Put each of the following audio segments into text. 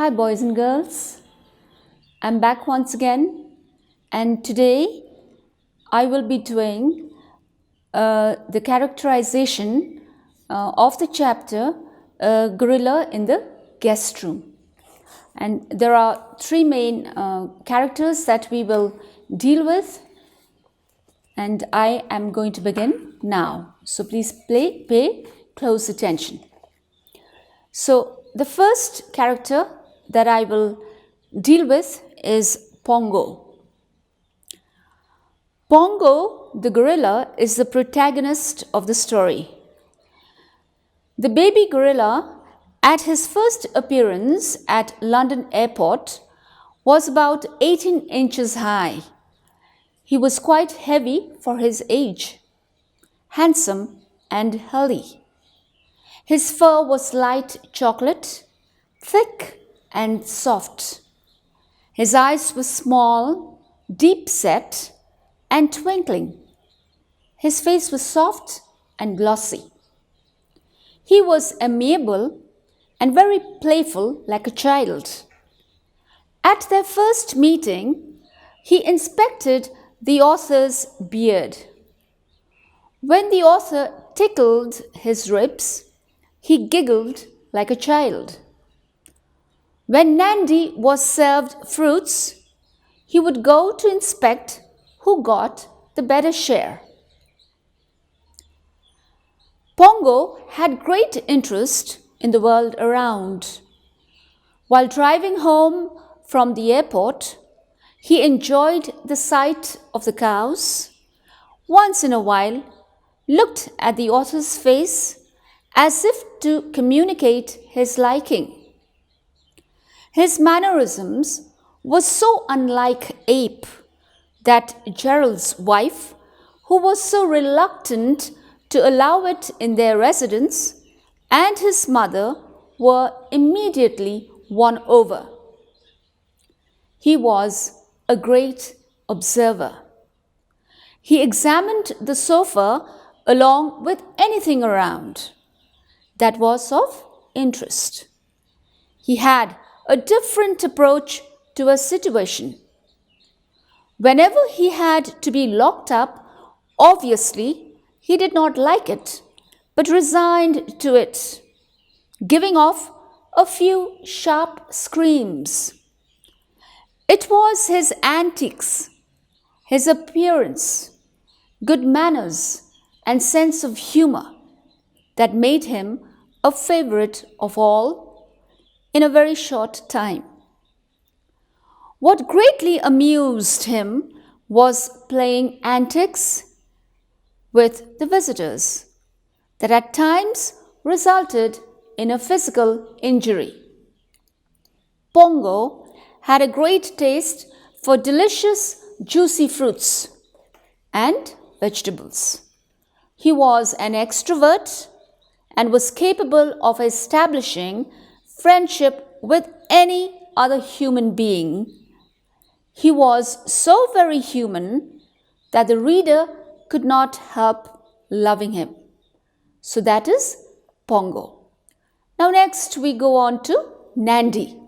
Hi boys and girls, I'm back once again and today I will be doing the characterization of the chapter Gorilla in the Guest Room. And there are three main characters that we will deal with and I am going to begin now. So please pay close attention. So the first character that I will deal with is Pongo. Pongo, the gorilla, is the protagonist of the story. The baby gorilla, at his first appearance at London Airport, was about 18 inches high. He was quite heavy for his age, handsome and healthy. His fur was light chocolate, thick and soft. His eyes were small, deep-set and twinkling. His face was soft and glossy. He was amiable and very playful like a child. At their first meeting, he inspected the author's beard. When the author tickled his ribs, he giggled like a child. When Nandy was served fruits, he would go to inspect who got the better share. Pongo had great interest in the world around. While driving home from the airport, he enjoyed the sight of the cows. Once in a while, looked at the author's face as if to communicate his liking. His mannerisms were so unlike Ape that Gerald's wife, who was so reluctant to allow it in their residence, and his mother were immediately won over. He was a great observer. He examined the sofa along with anything around that was of interest. He had a different approach to a situation. Whenever he had to be locked up, obviously he did not like it, but resigned to it, giving off a few sharp screams. It was his antics, his appearance, good manners, and sense of humor that made him a favorite of all in a very short time. What greatly amused him was playing antics with the visitors that at times resulted in a physical injury. Pongo had a great taste for delicious, juicy fruits and vegetables. He was an extrovert and was capable of establishing friendship with any other human being. He was so very human that the reader could not help loving him. So that is Pongo. Now next we go on to Nandy.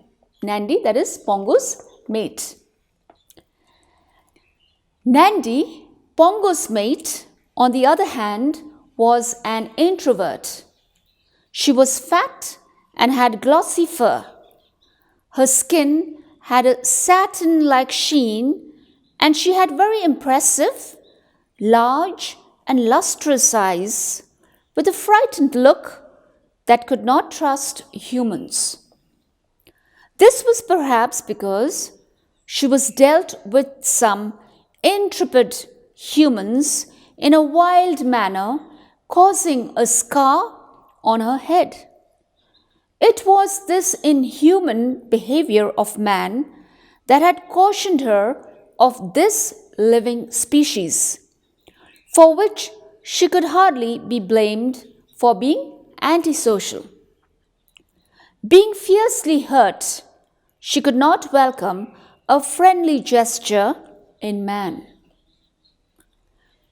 Nandy, that is Pongo's mate. Nandy, Pongo's mate, on the other hand, was an introvert. She was fat and had glossy fur. Her skin had a satin-like sheen and she had very impressive, large and lustrous eyes with a frightened look that could not trust humans. This was perhaps because she was dealt with some intrepid humans in a wild manner, causing a scar on her head. It was this inhuman behavior of man that had cautioned her of this living species, for which she could hardly be blamed for being antisocial. Being fiercely hurt, she could not welcome a friendly gesture in man.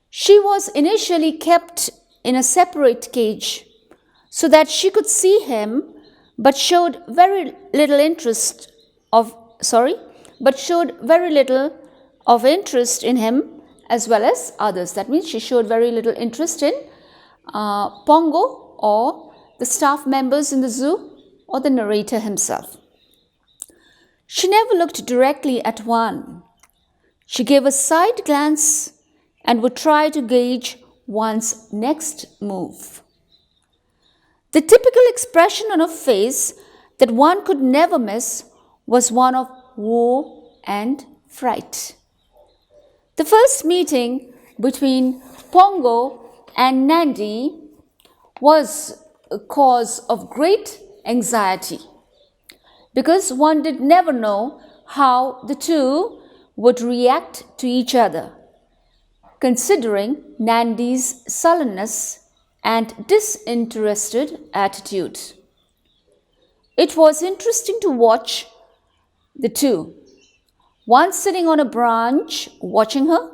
She was initially kept in a separate cage so that she could see him but showed very little interest of but showed very little of interest in him as well as others. That means she showed very little interest in Pongo or the staff members in the zoo or the narrator himself. She never looked directly at one. She gave a side glance and would try to gauge one's next move. The typical expression on her face that one could never miss was one of woe and fright. The first meeting between Pongo and Nandy was a cause of great anxiety because one did never know how the two would react to each other, considering Nandy's sullenness and disinterested attitude. It was interesting to watch the two, one sitting on a branch watching her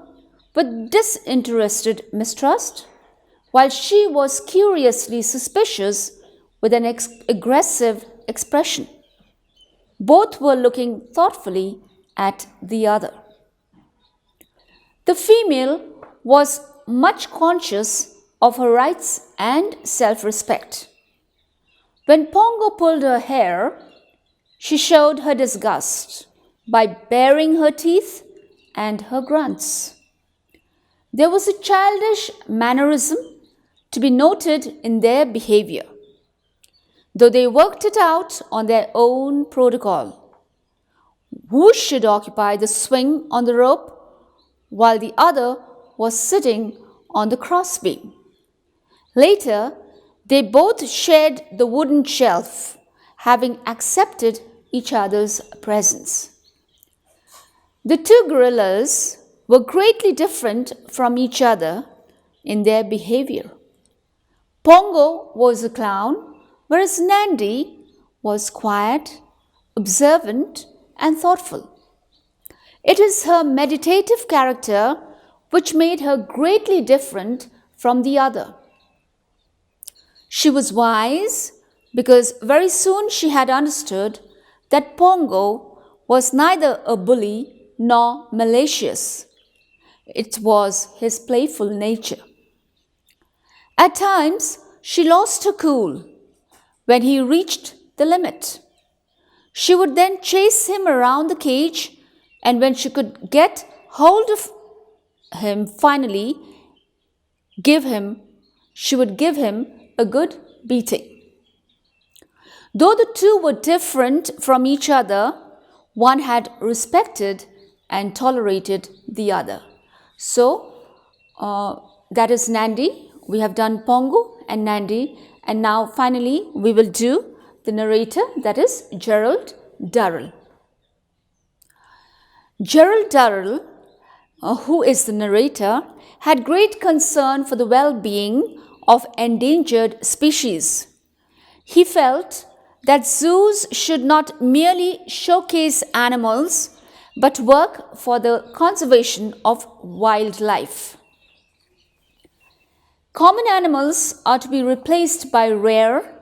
with disinterested mistrust, while she was curiously suspicious with an aggressive expression. Both were looking thoughtfully at the other. The female was much conscious of her rights and self-respect. When Pongo pulled her hair, she showed her disgust by baring her teeth and her grunts. There was a childish mannerism to be noted in their behavior, though they worked it out on their own protocol. Who should occupy the swing on the rope while the other was sitting on the crossbeam? Later, they both shared the wooden shelf, having accepted each other's presence. The two gorillas were greatly different from each other in their behavior. Pongo was a clown, whereas Nandy was quiet, observant, and thoughtful. It is her meditative character which made her greatly different from the other. She was wise because very soon she had understood that Pongo was neither a bully nor malicious. It was his playful nature. At times, she lost her cool when he reached the limit. She would then chase him around the cage, and when she could get hold of him, finally she would give him a good beating. Though the two were different from each other, one had respected and tolerated the other. So, that is Nandy. We have done Pongo and Nandy, and now finally we will do the narrator, that is Gerald Durrell. Gerald Durrell, who is the narrator, had great concern for the well-being of endangered species. He felt that zoos should not merely showcase animals but work for the conservation of wildlife. Common animals are to be replaced by rare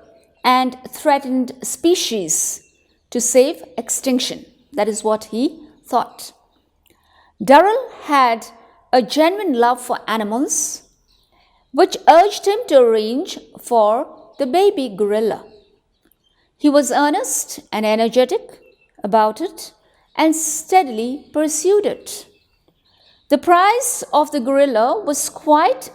and threatened species to save extinction. That is what he thought. Durrell had a genuine love for animals, which urged him to arrange for the baby gorilla. He was earnest and energetic about it and steadily pursued it. The price of the gorilla was quite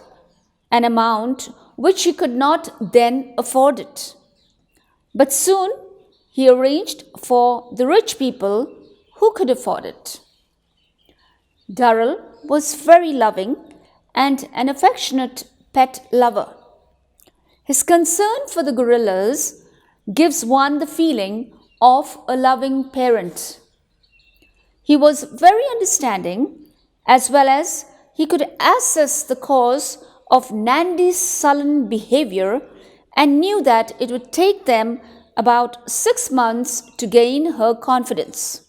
an amount which he could not then afford it. But soon he arranged for the rich people who could afford it. Durrell was very loving and an affectionate pet lover. His concern for the gorillas gives one the feeling of a loving parent. He was very understanding, as well as he could assess the cause of Nandy's sullen behavior and knew that it would take them about 6 months to gain her confidence.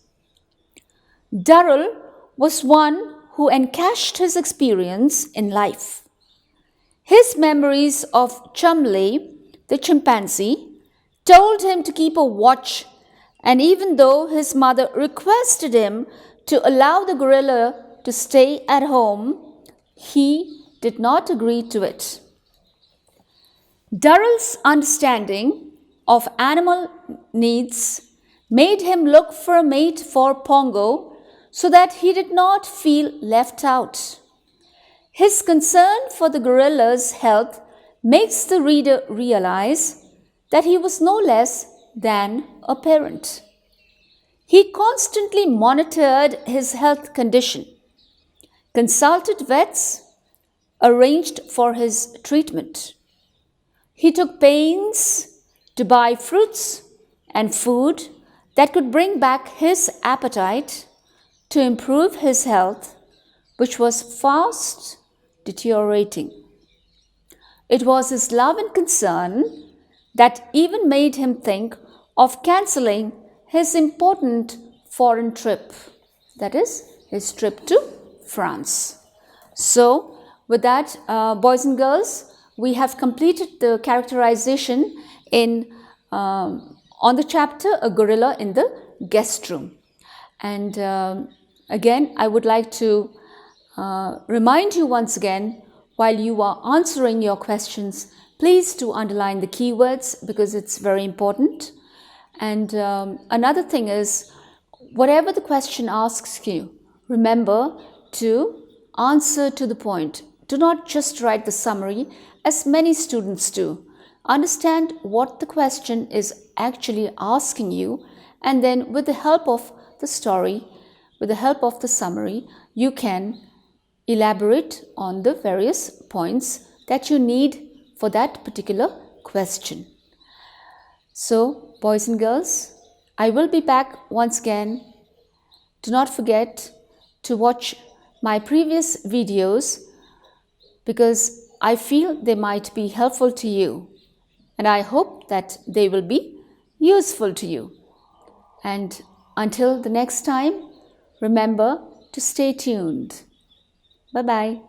Durrell was one who encashed his experience in life. His memories of Chumley, the chimpanzee, told him to keep a watch, and even though his mother requested him to allow the gorilla to stay at home, he did not agree to it. Durrell's understanding of animal needs made him look for a mate for Pongo so that he did not feel left out. His concern for the gorilla's health makes the reader realize that he was no less than a parent. He constantly monitored his health condition, consulted vets, arranged for his treatment. He took pains to buy fruits and food that could bring back his appetite to improve his health, which was fast deteriorating. It was his love and concern that even made him think of cancelling his important foreign trip, that is, his trip to France. So, with that, boys and girls, we have completed the characterization on the chapter A Gorilla in the Guest Room. And again, I would like to remind you once again, while you are answering your questions, please do underline the keywords because it's very important. And another thing is, whatever the question asks you, remember to answer to the point. Do not just write the summary as many students do. Understand what the question is actually asking you, and then with the help of the story, with the help of the summary, you can elaborate on the various points that you need for that particular question. So, boys and girls, I will be back once again. Do not forget to watch my previous videos because I feel they might be helpful to you, and I hope that they will be useful to you. And until the next time, remember to stay tuned. Bye-bye.